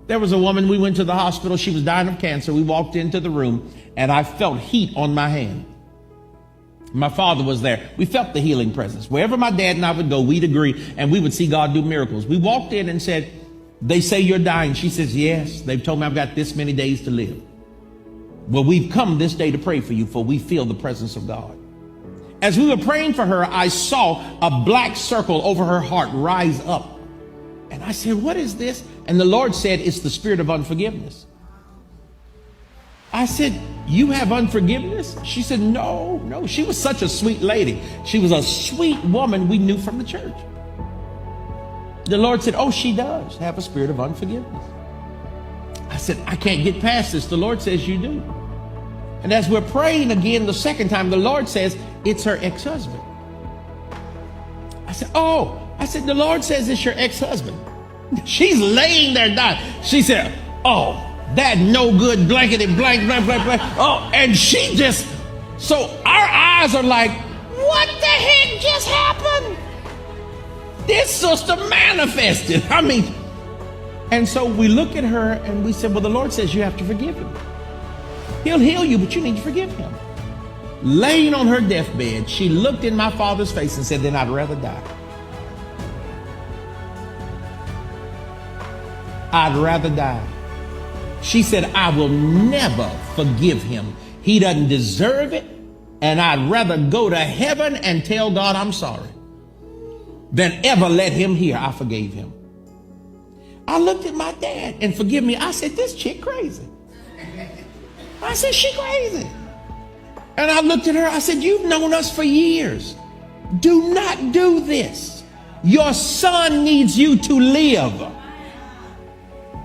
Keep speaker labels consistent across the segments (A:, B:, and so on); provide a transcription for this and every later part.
A: There was a woman, we went to the hospital. She was dying of cancer. We walked into the room and I felt heat on my hand. My father was there. We felt the healing presence. Wherever my dad and I would go, we'd agree and we would see God do miracles. We walked in and said, they say you're dying. She says, yes. They've told me I've got this many days to live. Well, we've come this day to pray for you, for we feel the presence of God. As we were praying for her, I saw a black circle over her heart rise up. And I said, what is this? And the Lord said, it's the spirit of unforgiveness. I said, you have unforgiveness? She said, no. She was such a sweet lady. She was a sweet woman we knew from the church. The Lord said, oh, she does have a spirit of unforgiveness. I said, I can't get past this. The Lord says you do. And as we're praying again the second time, the Lord says, it's her ex-husband. I said, the Lord says it's your ex-husband. She's laying there dying. She said, oh, that no good blankety blank, blank, blank, blank. Oh, and she just, so our eyes are like, what the heck just happened? This sister manifested. And so we look at her and we said, well, the Lord says you have to forgive him. He'll heal you, but you need to forgive him. Laying on her deathbed, she looked in my father's face and said, then I'd rather die. I'd rather die. She said, I will never forgive him. He doesn't deserve it. And I'd rather go to heaven and tell God I'm sorry than ever let him hear I forgave him. I looked at my dad and forgive me. I said, this chick crazy. I said, she crazy. And I looked at her. I said, you've known us for years. Do not do this. Your son needs you to live.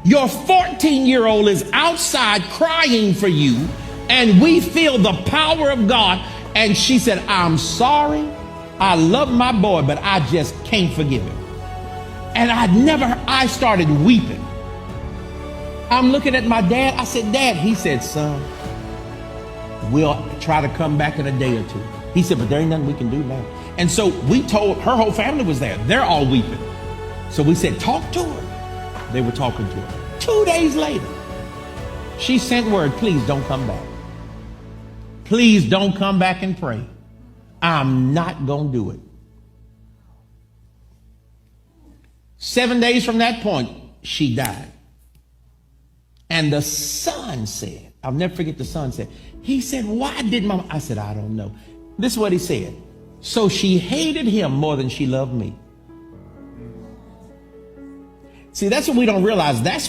A: Your 14-year-old is outside crying for you, and we feel the power of God. And she said, I'm sorry. I love my boy, but I just can't forgive him. And I started weeping. I'm looking at my dad. I said, Dad. He said, son, we'll try to come back in a day or two. He said, but there ain't nothing we can do now. And so we told, her whole family was there. They're all weeping. So we said, talk to her. They were talking to her. 2 days later, she sent word, please don't come back. Please don't come back and pray. I'm not going to do it. 7 days from that point, she died. And the son said, I'll never forget the son said, he said, why did Mama? I said, I don't know. This is what he said. So she hated him more than she loved me. See, that's what we don't realize. That's